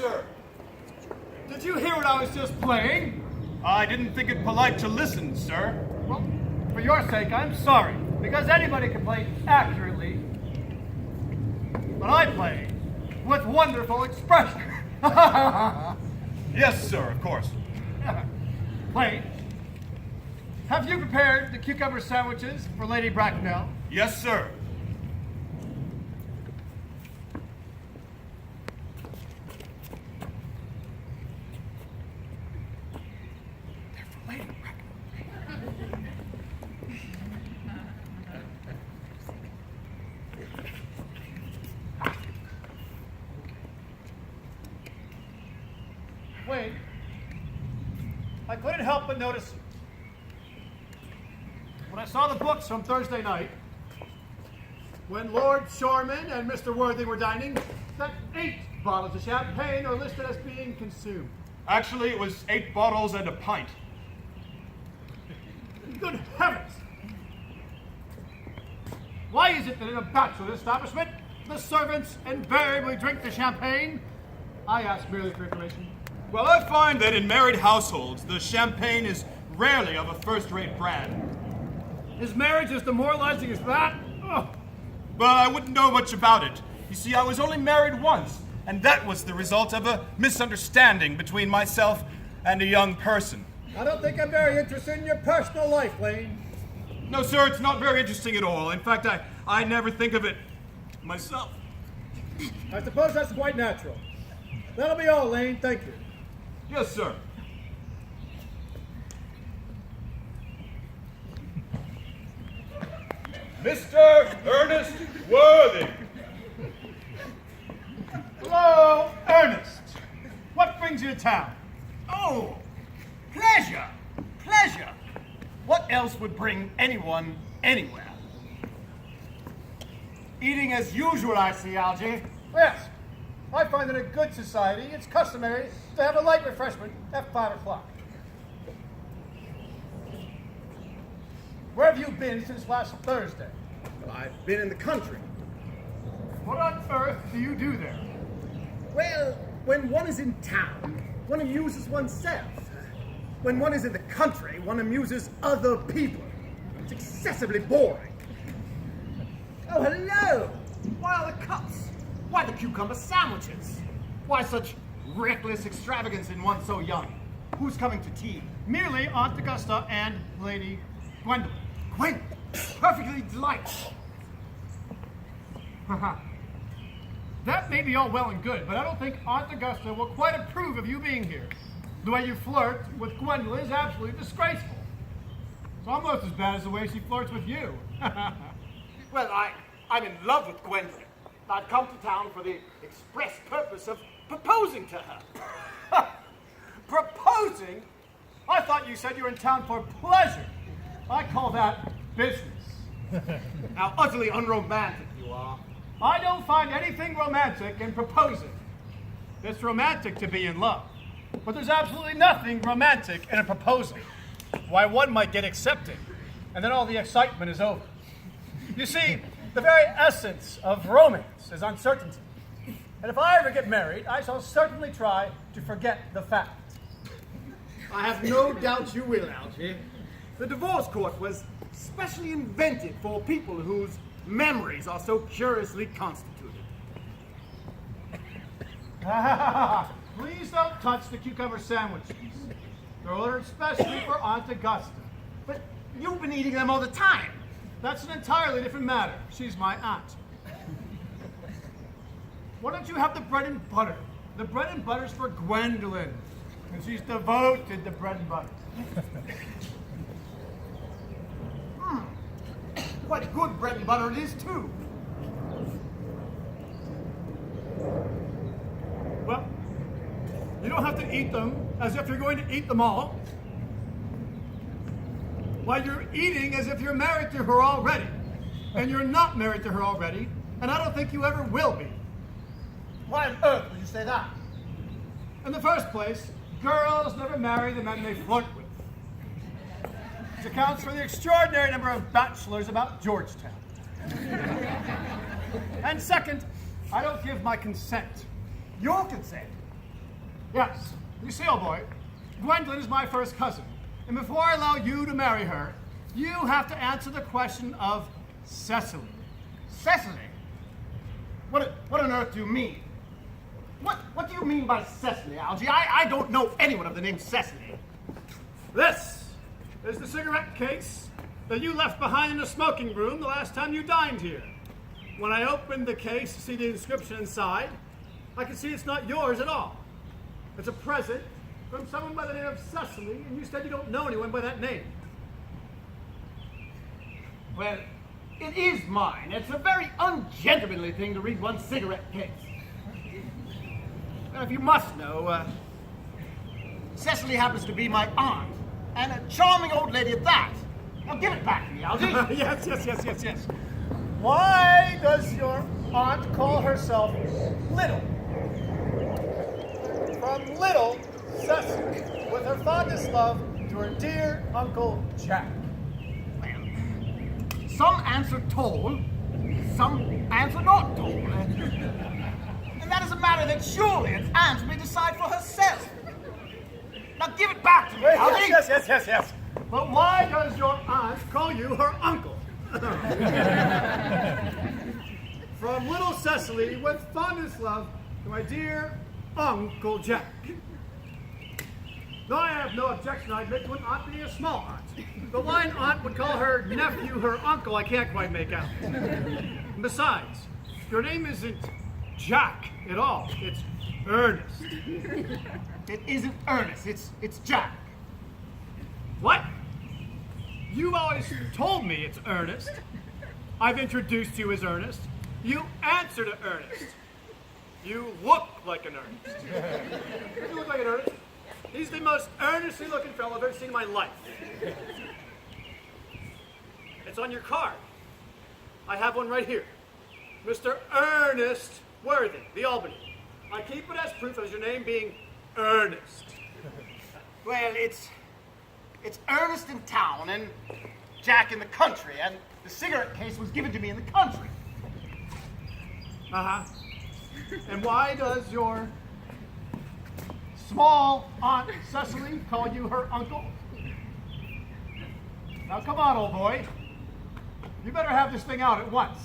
sir. Did you hear what I was just playing? I didn't think it polite to listen, sir. Well, for your sake, I'm sorry, because anybody can play accurately. But I play with wonderful expression. Yes, sir, of course. Wait. Have you prepared the cucumber sandwiches for Lady Bracknell? Yes, sir. They're for Lady Bracknell. Wait. I couldn't help but notice when I saw the books from Thursday night, when Lord Shoreman and Mr. Worthy were dining, that 8 bottles of champagne are listed as being consumed. Actually, it was 8 bottles and a pint. Good heavens! Why is it that in a bachelor establishment, the servants invariably drink the champagne? I ask merely for information. Well, I find that in married households, the champagne is rarely of a first-rate brand. His marriage as demoralizing as that? Ugh. But I wouldn't know much about it. You see, I was only married once, and that was the result of a misunderstanding between myself and a young person. I don't think I'm very interested in your personal life, Lane. No, sir, it's not very interesting at all. In fact, I never think of it myself. I suppose that's quite natural. That'll be all, Lane. Thank you. Yes, sir. Mr. Earnest Worthy. Hello, Earnest. What brings you to town? Oh, pleasure, pleasure. What else would bring anyone anywhere? Eating as usual, I see, Algy. Yes. I find that in good society, it's customary to have a light refreshment at 5 o'clock. Where have you been since last Thursday? I've been in the country. What on earth do you do there? Well, when one is in town, one amuses oneself. When one is in the country, one amuses other people. It's excessively boring. Oh, hello! Why all the cups? Why the cucumber sandwiches? Why such reckless extravagance in one so young? Who's coming to tea? Merely Aunt Augusta and Lady Gwendolyn. Gwen, perfectly delightful. That may be all well and good, but I don't think Aunt Augusta will quite approve of you being here. The way you flirt with Gwendolyn is absolutely disgraceful. It's almost as bad as the way she flirts with you. Well, I'm in love with Gwendolyn. I've come to town for the express purpose of proposing to her. Proposing? I thought you said you were in town for pleasure. I call that business. How utterly unromantic you are. I don't find anything romantic in proposing. It's romantic to be in love. But there's absolutely nothing romantic in a proposal. Why, one might get accepted, and then all the excitement is over. You see, the very essence of romance is uncertainty. And if I ever get married, I shall certainly try to forget the fact. I have no doubt you will, Algy. The divorce court was specially invented for people whose memories are so curiously constituted. Please don't touch the cucumber sandwiches. They're ordered specially for Aunt Augusta. But you've been eating them all the time. That's an entirely different matter. She's my aunt. Why don't you have the bread and butter? The bread and butter's for Gwendolyn, and she's devoted to bread and butter. Quite good bread and butter it is, too. Well, you don't have to eat them as if you're going to eat them all. Why, you're eating as if you're married to her already. And you're not married to her already, and I don't think you ever will be. Why on earth would you say that? In the first place, girls never marry the men they flirt with. Which accounts for the extraordinary number of bachelors about Georgetown. And second, I don't give my consent. Your consent? Yes. You see, old boy, Gwendolyn is my first cousin. And before I allow you to marry her, you have to answer the question of Cecily. Cecily? What on earth do you mean? What do you mean by Cecily, Algy? I don't know anyone of the name Cecily. This is the cigarette case that you left behind in the smoking room the last time you dined here. When I opened the case to see the inscription inside, I could see it's not yours at all. It's a present from someone by the name of Cecily, and you said you don't know anyone by that name. Well, it is mine. It's a very ungentlemanly thing to read one's cigarette case. Now, if you must know, Cecily happens to be my aunt, and a charming old lady at that. Now, give it back to me, Algy. Yes. Why does your aunt call herself Little? From Little Cecily, with her fondest love to her dear Uncle Jack. Some ants are tall, some ants are not tall. And that is a matter that surely an ant may decide for herself. Now give it back to me, Algy. Yes. But why does your aunt call you her uncle? From Little Cecily, with fondest love to my dear Uncle Jack. Though I have no objection, I admit, to an aunt being a small aunt. But why an aunt would call her nephew her uncle, I can't quite make out. And besides, your name isn't Jack at all. It's Earnest. It isn't Ernest, it's Jack. What? You've always told me it's Earnest. I've introduced you as Earnest. You answer to Earnest. You look like an Earnest. You look like an Earnest. He's the most earnestly looking fellow I've ever seen in my life. It's on your card. I have one right here. Mr. Earnest Worthy, the Albany. I keep it as proof of your name being Earnest. Well, it's Ernest in town and Jack in the country, and the cigarette case was given to me in the country. Uh-huh. And why does your small Aunt Cecily call you her uncle? Now come on, old boy. You better have this thing out at once.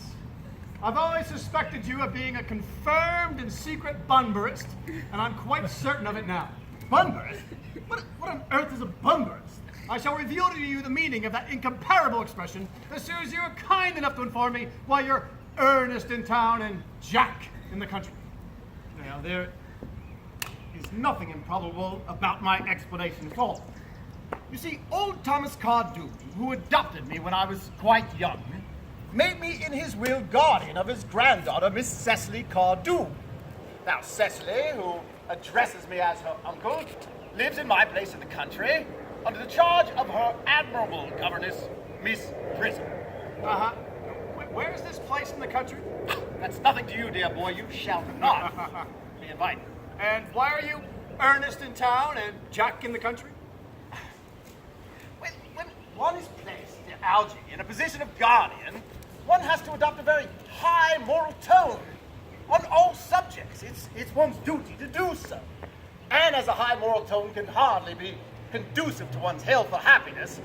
I've always suspected you of being a confirmed and secret Bunburist, and I'm quite certain of it now. Bunburist? What on earth is a Bunburist? I shall reveal to you the meaning of that incomparable expression as soon as you are kind enough to inform me why you're Ernest in town and Jack in the country. Now, there is nothing improbable about my explanation at all. You see, old Thomas Cardew, who adopted me when I was quite young, made me in his will guardian of his granddaughter, Miss Cecily Cardew. Now, Cecily, who addresses me as her uncle, lives in my place in the country under the charge of her admirable governess, Miss Prism. Uh-huh. Where is this place in the country? That's nothing to you, dear boy. You shall not be invited. And why are you Ernest in town and Jack in the country? When one is placed, dear Algy, in a position of guardian, one has to adopt a very high moral tone on all subjects. It's one's duty to do so. And as a high moral tone can hardly be conducive to one's health or happiness,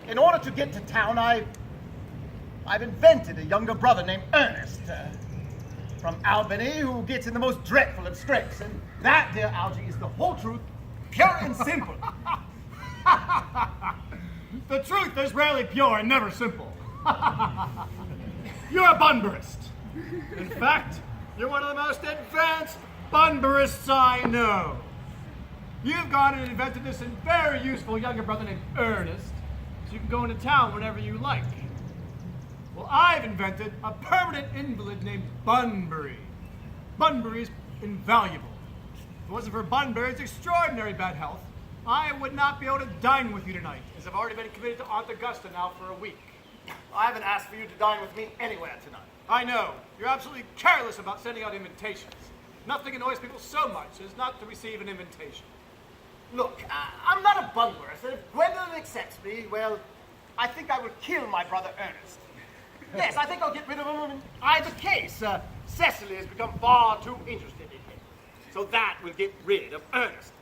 in order to get to town, I've invented a younger brother named Earnest from Albany who gets in the most dreadful of scrapes. And that, dear Algy, is the whole truth, pure and simple. The truth is rarely pure and never simple. You're a Bunburist. In fact, you're one of the most advanced Bunburists I know. You've gone and invented this very useful younger brother named Earnest, so you can go into town whenever you like. Well, I've invented a permanent invalid named Bunbury. Bunbury's invaluable. If it wasn't for Bunbury's extraordinary bad health, I would not be able to dine with you tonight, as I've already been committed to Aunt Augusta now for a week. I haven't asked for you to dine with me anywhere tonight. I know. You're absolutely careless about sending out invitations. Nothing annoys people so much as not to receive an invitation. Look, I'm not a Bunburist, and if Gwendolyn accepts me, well, I think I would kill my brother Ernest. Yes, I think I'll get rid of him in either case. Cecily has become far too interested in him. So that will get rid of Earnest.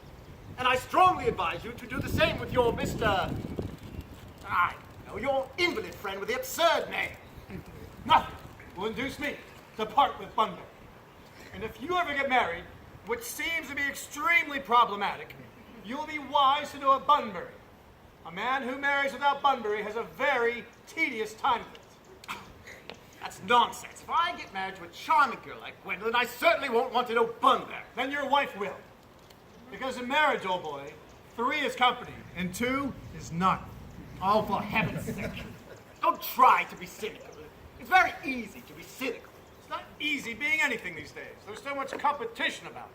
And I strongly advise you to do the same with your your invalid friend with the absurd name. Nothing will induce me to part with Bunbury. And if you ever get married, which seems to be extremely problematic, you'll be wise to know a Bunbury. A man who marries without Bunbury has a very tedious time of it. That's nonsense. If I get married to a charming girl like Gwendolyn, I certainly won't want to know Bunbury. Then your wife will. Because in marriage, old boy, 3 is company, and 2 is none. Oh, for heaven's sake. Don't try to be cynical. It's very easy to be cynical. It's not easy being anything these days. There's so much competition about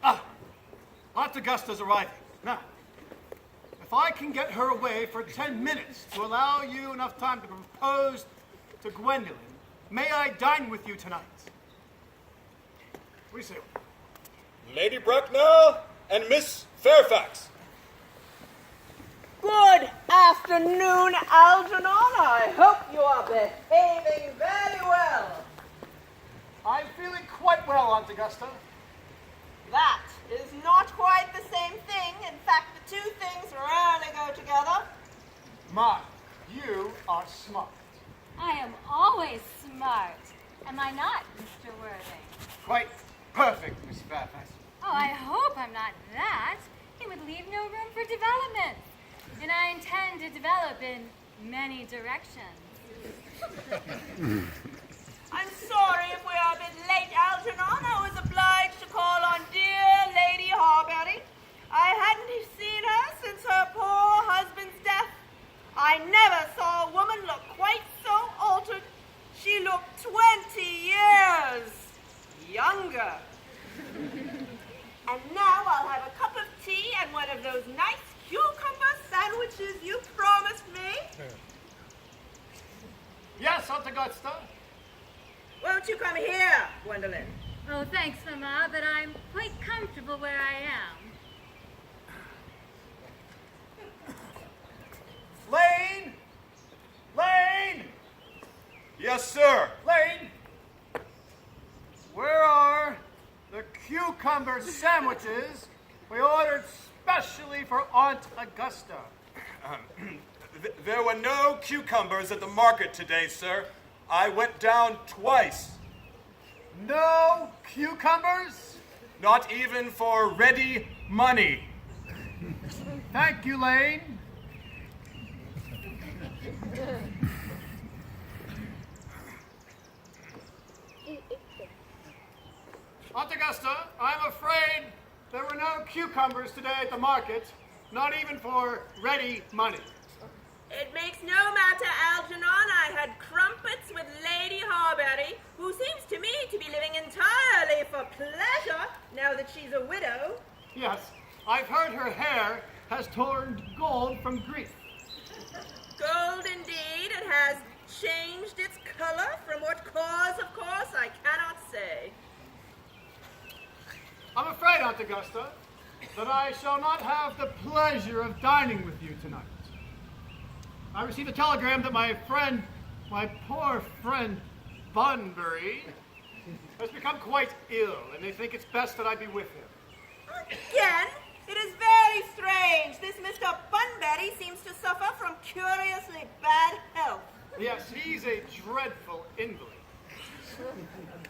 it. Aunt Augusta's arriving. Now, if I can get her away for 10 minutes to allow you enough time to propose to Gwendolyn, may I dine with you tonight? What do you say? Lady Bracknell and Miss Fairfax. Good afternoon, Algernon. I hope you are behaving very well. I'm feeling quite well, Aunt Augusta. That is not quite the same thing. In fact, the 2 things rarely go together. Ma, you are smart. I am always smart. Am I not, Mr. Worthing? Quite perfect, Miss Fairfax. Oh, I hope I'm not that. It would leave no room for development. And I intend to develop in many directions. I'm sorry if we are a bit late, Algernon. I was obliged to call on dear Lady Harbury. I hadn't seen her since her poor husband's death. I never saw a woman look quite so altered. She looked 20 years younger. And now I'll have a cup of tea and one of those nice cucumber sandwiches you promised me. Yes, Aunt Augusta. Won't you come here, Gwendolyn? Oh, thanks, Mama, but I'm quite comfortable where I am. Lane! Lane! Yes, sir. Lane! Where are the cucumber sandwiches we ordered specially for Aunt Augusta? There were no cucumbers at the market today, sir. I went down twice. No cucumbers? Not even for ready money. Thank you, Lane. Aunt Augusta, I'm afraid there were no cucumbers today at the market, not even for ready money. It makes no matter, Algernon. I had crumpets with Lady Harbury, who seems to me to be living entirely for pleasure now that she's a widow. Yes, I've heard her hair has turned gold from grief. Gold indeed. It has changed its color. From what cause, of course, I cannot say. I'm afraid, Aunt Augusta, that I shall not have the pleasure of dining with you tonight. I received a telegram that my poor friend Bunbury, has become quite ill, and they think it's best that I be with him. Again, it is very strange. This Mr. Bunbury seems to suffer from curiously bad health. Yes, he's a dreadful invalid.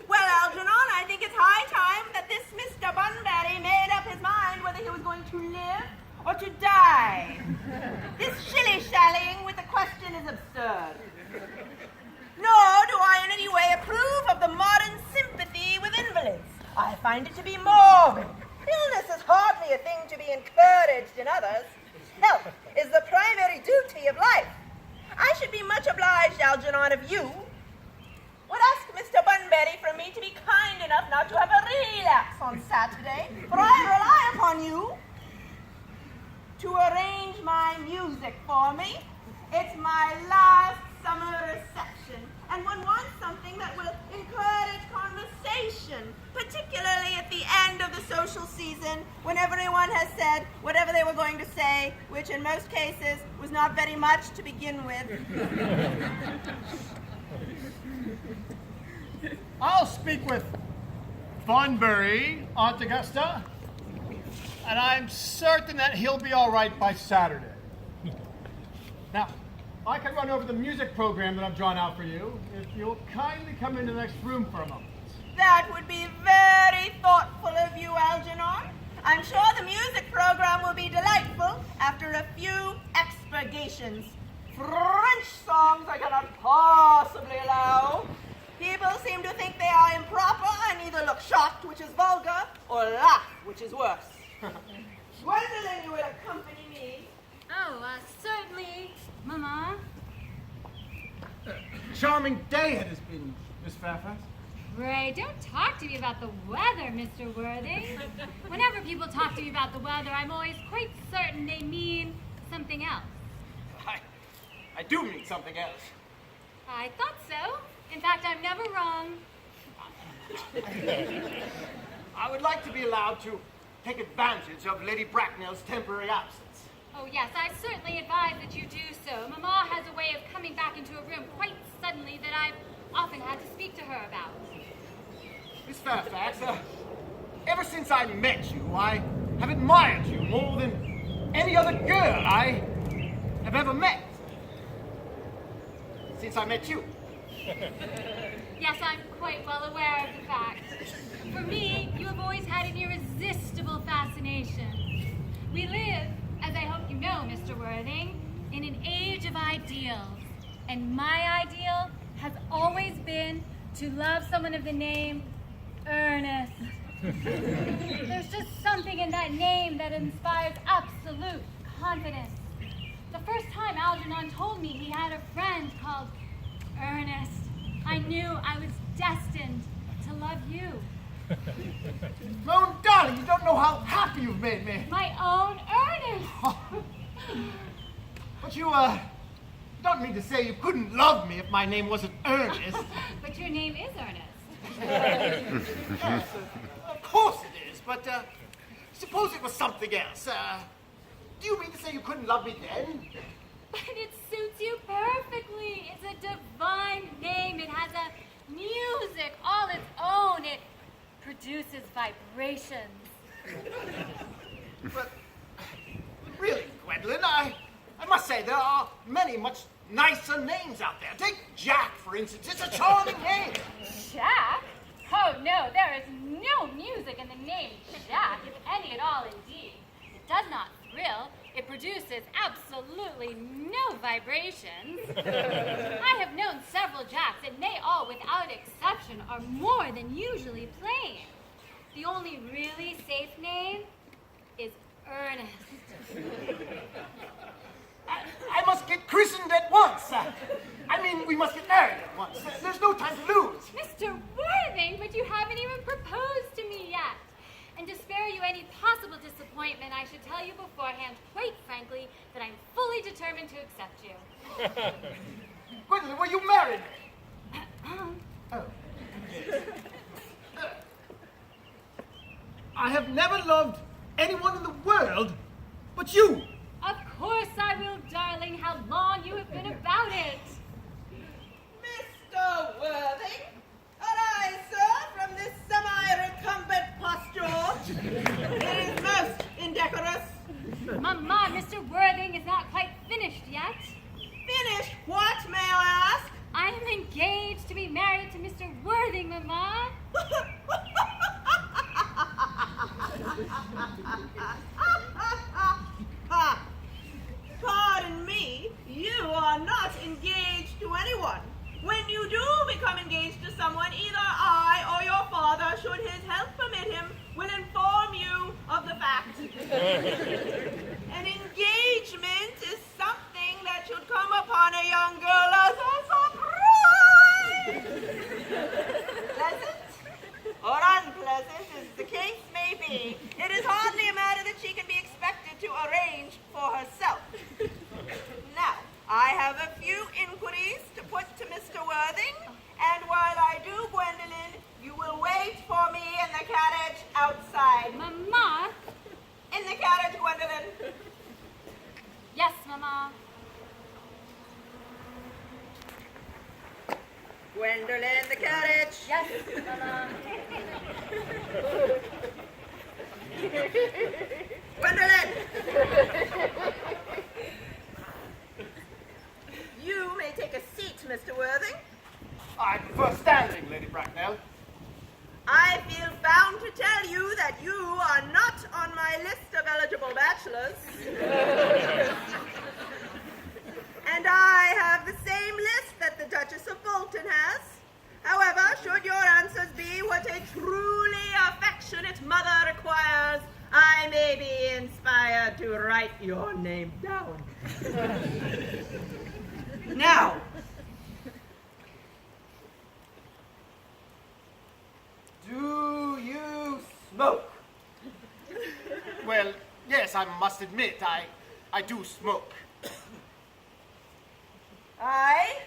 Well, Algernon, I think it's high time that this Mr. Bunbury made up his mind whether he was going to live or to die. This shilly-shallying with the question is absurd. Nor do I in any way approve of the modern sympathy with invalids. I find it to be morbid. Illness is hardly a thing to be encouraged in others. Health is the primary duty of life. I should be much obliged, Algernon, if you would ask Mr. Bunbury for me to be kind enough not to have a relapse on Saturday, for I rely upon you to arrange my music for me. It's my last summer reception, and one wants something that will encourage conversation, particularly at the end of the social season, when everyone has said whatever they were going to say, which in most cases was not very much to begin with. I'll speak with Thornbury, Aunt Augusta. And I'm certain that he'll be all right by Saturday. Now, I can run over the music program that I've drawn out for you if you'll kindly come into the next room for a moment. That would be very thoughtful of you, Algernon. I'm sure the music program will be delightful after a few expurgations. French songs I cannot possibly allow. People seem to think they are improper and either look shocked, which is vulgar, or laugh, which is worse. Gwendolyn, you will accompany me. Oh, certainly, Mama. Charming day it has been, Miss Fairfax. Ray, don't talk to me about the weather, Mr. Worthing. Whenever people talk to me about the weather, I'm always quite certain they mean something else. I do mean something else. I thought so. In fact, I'm never wrong. I would like to be allowed to take advantage of Lady Bracknell's temporary absence. Oh, yes, I certainly advise that you do so. Mama has a way of coming back into a room quite suddenly that I've often had to speak to her about. Miss Fairfax, ever since I met you, I have admired you more than any other girl I have ever met. Since I met you. Yes, I'm quite well aware of the fact. For me, you have always had an irresistible fascination. We live, as I hope you know, Mr. Worthing, in an age of ideals. And my ideal has always been to love someone of the name Earnest. There's just something in that name that inspires absolute confidence. The first time Algernon told me he had a friend called Earnest, I knew I was destined to love you. Oh, darling, you don't know how happy you've made me. My own Earnest! But you, don't mean to say you couldn't love me if my name wasn't Earnest. But your name is Earnest. Yes, of course it is, but, suppose it was something else. Do you mean to say you couldn't love me then? But it suits you perfectly. It's a divine name. It has a music all its own. It produces vibrations. But, really, Gwendolyn, I must say there are many much nicer names out there. Take Jack, for instance. It's a charming name. Jack? Oh, no, there is no music in the name Jack, if any at all, indeed. It does not thrill. It produces absolutely no vibrations. I have known several Jacks, and they all, without exception, are more than usually plain. The only really safe name is Earnest. I must get christened at once. I mean, we must get married at once. There's no time to lose. Mr. Worthing, but you haven't even proposed to me yet. And to spare you any possible disappointment, I should tell you beforehand, quite frankly, that I'm fully determined to accept you. Gwendolyn, will you marry me? Oh. I have never loved anyone in the world but you. Of course I will, darling. How long you have been about it. Mr. Worthing, arise, sir, from this semi-recumbent posture. It is most indecorous. Mama, Mr. Worthing is not quite finished yet. Finish what, may I ask? I am engaged to be married to Mr. Worthing, Mama. Pardon me, you are not engaged to anyone. When you do become engaged to someone, either I or your father, should his health permit him, will inform you of the fact. An engagement is something that should come upon a young girl as a surprise. Pleasant or unpleasant as the case may be, it is hardly a matter that she can be expected to arrange for herself. Now, I have a few inquiries to put to Mr. Worthing, and while I do, Gwendolyn, you will wait for me in the carriage outside. Mama, In the carriage, Gwendolyn. Gwendolyn, the carriage. Yes, Mama. Gwendolyn! You may take a seat, Mr. Worthing. I prefer standing, Lady Bracknell. I feel bound to tell you that you are not on my list of eligible bachelors. And I have the same list that the Duchess of Bolton has. However, should your answers be what a truly affectionate mother requires, I may be inspired to write your name down. Now, do you smoke? Well, yes, I must admit, I do smoke. I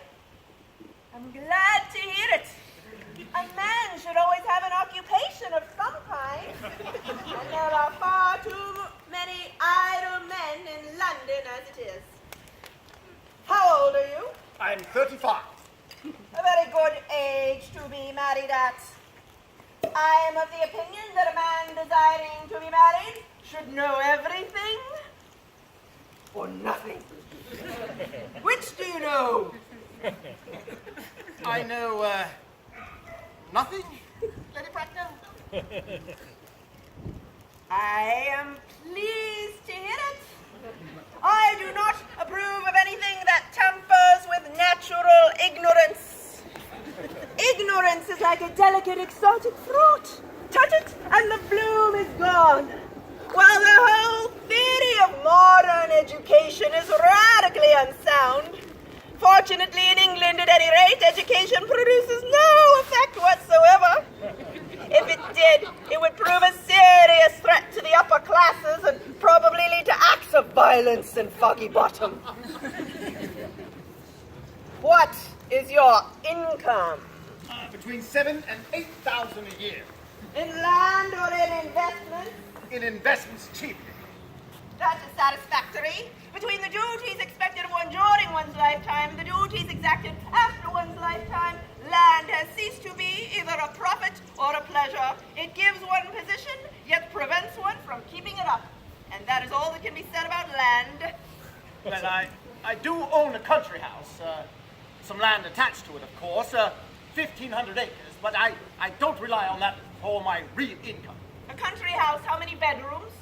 am glad to hear it. A man should always have an occupation of some kind. And there are far too many idle men in London as it is. How old are you? I'm 35. A very good age to be married at. I am of the opinion that a man desiring to be married should know everything or nothing. Which do you know? I know, nothing, Lady Bracknell. I am pleased to hear it. I do not approve of anything that tampers with natural ignorance. Ignorance is like a delicate exotic fruit. Touch it and the bloom is gone. While the whole theory of modern education is radically unsound. Fortunately, in England, at any rate, education produces no effect whatsoever. If it did, it would prove a serious threat to the upper classes and probably lead to acts of violence in Foggy Bottom. What is your income? Between 7,000 and 8,000 a year. In land or in investments? In investments chiefly. That is satisfactory. Between the duties expected of one during one's lifetime and the duties exacted after one's lifetime, land has ceased to be either a profit or a pleasure. It gives one position, yet prevents one from keeping it up. And that is all that can be said about land. Well, I do own a country house. Some land attached to it, of course. 1,500 acres, but I don't rely on that for my real income. A country house, how many bedrooms?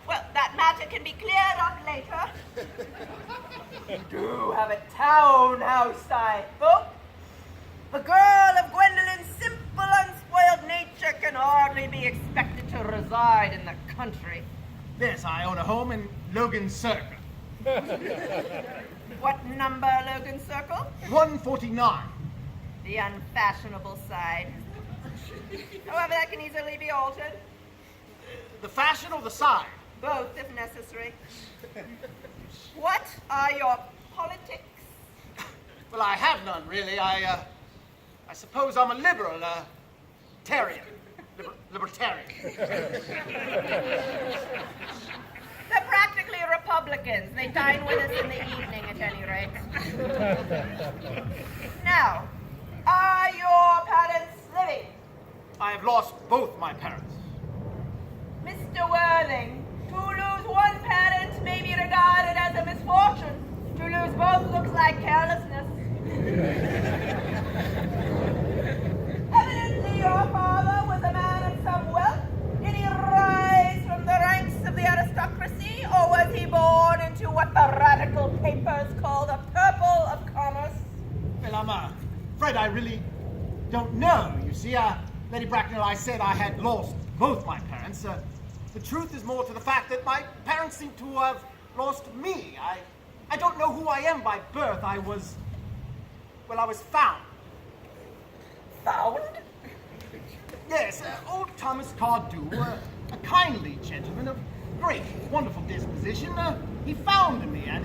Well, that matter can be cleared up later. You do have a townhouse, I hope. A girl of Gwendolyn's simple, unspoiled nature can hardly be expected to reside in the country. Yes, I own a home in Logan Circle. What number, Logan Circle? 149. The unfashionable side. However, that can easily be altered. The fashion or the side? Both, if necessary. What are your politics? Well, I have none, really. I suppose I'm a liberal, libertarian. They're practically Republicans. They dine with us in the evening, at any rate. Now, are your parents living? I have lost both my parents. Mr. Worthing, to lose one parent may be regarded as a misfortune. To lose both looks like carelessness. Evidently, your father was a man of some wealth. Did he rise from the ranks of the aristocracy, or was he born into what the radical papers call the purple of commerce? Well, I'm afraid I really don't know. You see, Lady Bracknell, I said I had lost both my parents. The truth is more to the fact that my parents seem to have lost me. I don't know who I am by birth. I was found. Found? Yes, old Thomas Cardew, a kindly gentleman of great, wonderful disposition, he found me, and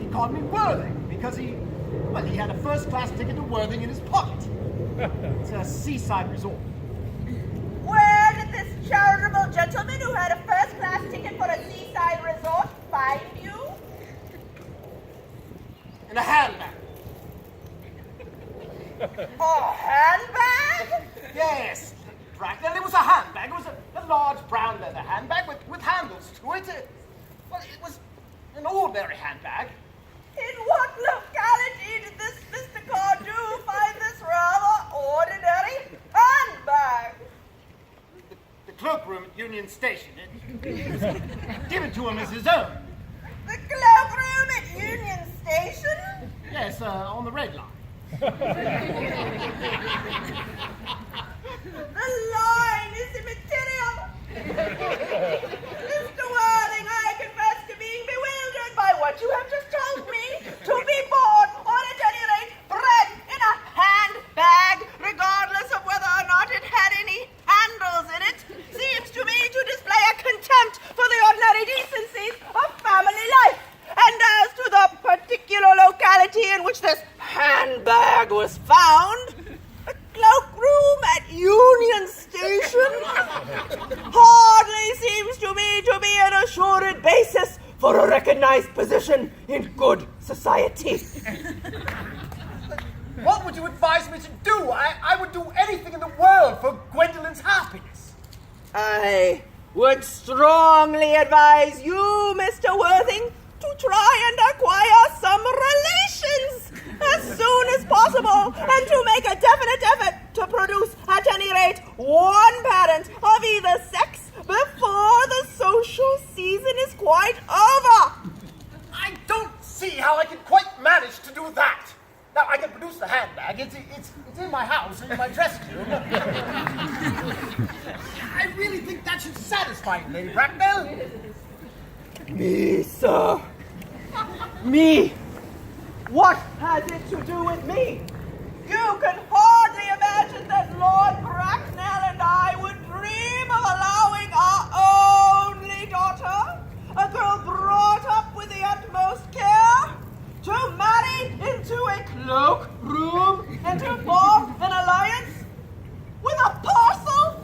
he called me Worthing, because he had a first-class ticket to Worthing in his pocket. It's a seaside resort. Where did this charitable gentleman who had a first-class ticket for a seaside resort find you? In a handbag. A handbag? Yes, Bracknell, it was a handbag. It was a large brown leather handbag with handles to it. Well, it was an ordinary handbag. In what locality did this Mr. Cardew find this rather ordinary handbag? The cloakroom at Union Station. Give it to him as his own. The cloakroom at Union Station? Yes, on the red line. The line is immaterial. Mr. Worthing, I confess to being bewildered by what you have just told me. To be born, or at any rate, bred in a handbag, regardless of whether or not it had any handles in it, seems to me to display a contempt for the ordinary decencies of family life. And as to the particular locality in which this handbag was found, the cloakroom at Union Station, hardly seems to me to be an assured basis for a recognized position in good society. What would you advise me to do? I would do anything in the world for Gwendolyn's happiness. I would strongly advise you, Mr. Worthing, to try and acquire some relations as soon as possible, and to make a definite effort to produce, at any rate, one parent of either sex before the social season is quite over. I don't see how I can quite manage to do that. Now, I can produce the handbag. It's in my house, in my dressing room. I really think that should satisfy you, Lady Bracknell. Me, sir. Me? What has it to do with me? You can hardly imagine that Lord Bracknell and I would dream of allowing our only daughter, a girl brought up with the utmost care, to marry into a cloakroom and to form an alliance with a parcel?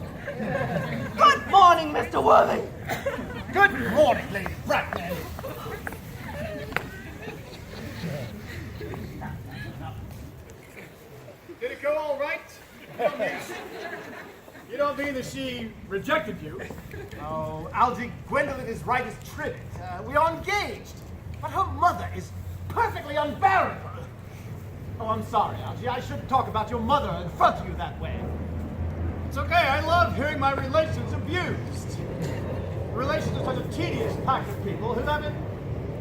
Good morning, Mr. Worthing. Good morning, Lady Bracknell. Did it go all right? You don't mean that she rejected you? Oh, Algy, Gwendolyn is right as trivet. We are engaged, but her mother is perfectly unbearable. Oh, I'm sorry, Algy. I shouldn't talk about your mother in front of you that way. It's okay. I love hearing my relations abused. Relations are such a tedious pack of people who haven't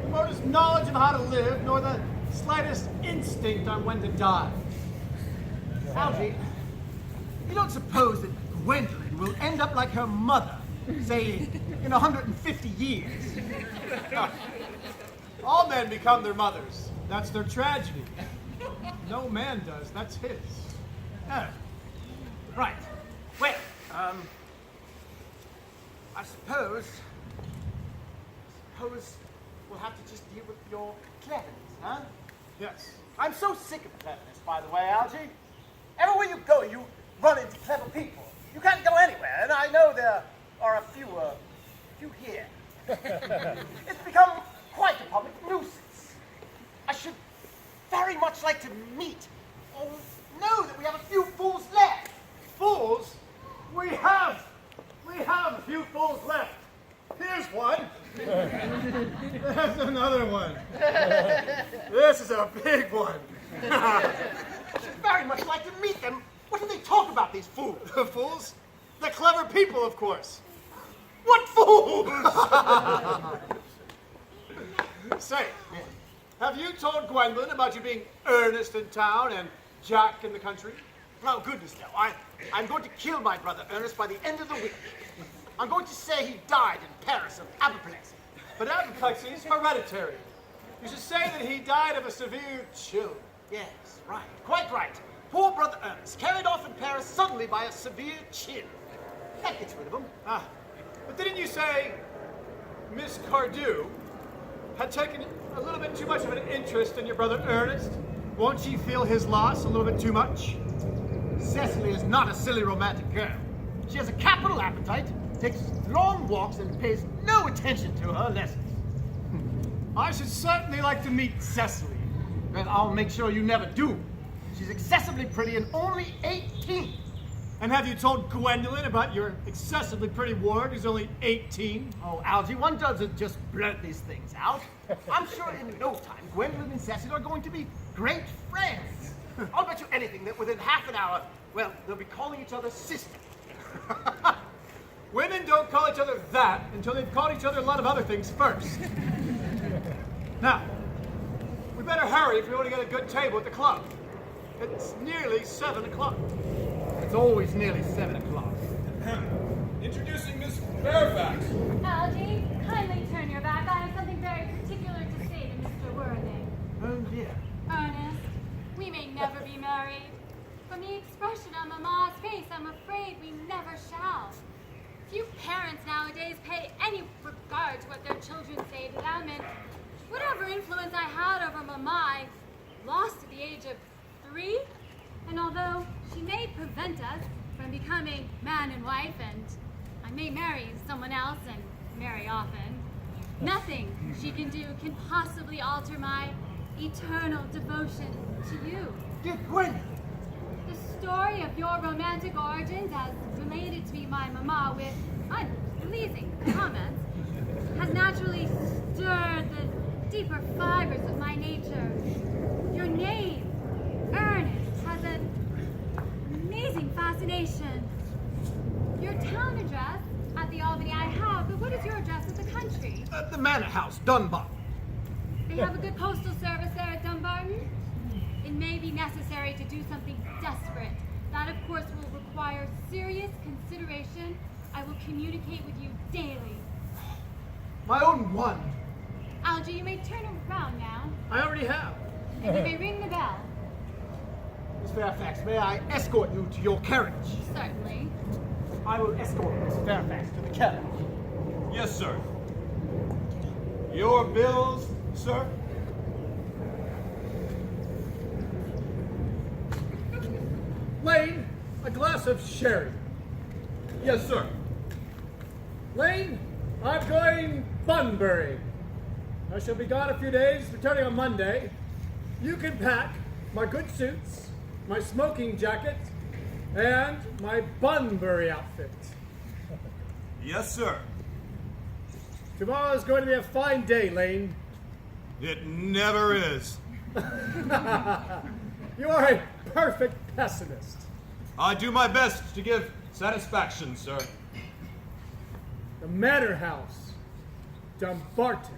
the remotest knowledge of how to live, nor the slightest instinct on when to die. Algy, you don't suppose that Gwendolyn will end up like her mother, say, in 150 years? All men become their mothers. That's their tragedy. No man does. That's his. Oh, right. Well, I suppose we'll have to just deal with your cleverness, huh? Yes. I'm so sick of cleverness, by the way, Algy. Everywhere you go, you run into clever people. You can't go anywhere, and I know there are a few here. It's become quite a public nuisance. I should very much like to meet or know that we have a few fools left. Fools? We have a few fools left. Here's one. There's another one. This is a big one. I should very much like to meet them. What do they talk about, these fools? The fools? The clever people, of course. What fools? Say, have you told Gwendolyn about you being Earnest in town and Jack in the country? Oh, goodness, no. I'm going to kill my brother Ernest by the end of the week. I'm going to say he died in Paris of apoplexy. But apoplexy is hereditary. You should say that he died of a severe chill. Yes, right. Quite right. Poor brother Ernest, carried off in Paris suddenly by a severe chill. That gets rid of him. Ah, but didn't you say Miss Cardew had taken a little bit too much of an interest in your brother Ernest? Won't she feel his loss a little bit too much? Cecily is not a silly romantic girl. She has a capital appetite, takes long walks, and pays no attention to her lessons. I should certainly like to meet Cecily. And I'll make sure you never do. She's excessively pretty and only 18. And have you told Gwendolyn about your excessively pretty ward who's only 18? Oh, Algy, one doesn't just blurt these things out. I'm sure in no time, Gwendolyn and Cecil are going to be great friends. I'll bet you anything that within half an hour, well, they'll be calling each other sister. Women don't call each other that until they've called each other a lot of other things first. Now, we better hurry if we want to get a good table at the club. It's nearly 7 o'clock. It's always nearly 7 o'clock. Introducing Miss Fairfax. Algy, kindly turn your back. I have something very particular to say to Mr. Worthing. Oh, dear. Ernest, we may never be married. From the expression on Mamma's face, I'm afraid we never shall. Few parents nowadays pay any regard to what their children say to them, and whatever influence I had over Mamma, I lost at the age of 3. And although she may prevent us from becoming man and wife, and I may marry someone else and marry often, nothing she can do can possibly alter my eternal devotion to you. Dear Gwendolyn. The story of your romantic origins, as related to me by Mamma with unpleasing comments, has naturally stirred the deeper fibers of my nature. Your name, Earnest, has an amazing fascination. Your town address at the Albany I have, but what is your address at the country? At the Manor House, Dumbarton. They have a good postal service there at Dumbarton. It may be necessary to do something desperate. That, of course, will require serious consideration. I will communicate with you daily. My own one. Algy, you may turn around now, I already have. and you may ring the bell. Miss Fairfax, may I escort you to your carriage? Certainly. I will escort Miss Fairfax to the carriage. Yes, sir. Your bills, sir? Lane, a glass of sherry. Yes, sir. Lane, I'm going Bunbury. I shall be gone a few days, returning on Monday. You can pack my good suits, my smoking jacket, and my Bunbury outfit. Yes, sir. Tomorrow is going to be a fine day, Lane. It never is. You are a perfect pessimist. I do my best to give satisfaction, sir. The Manor House, Dumbarton.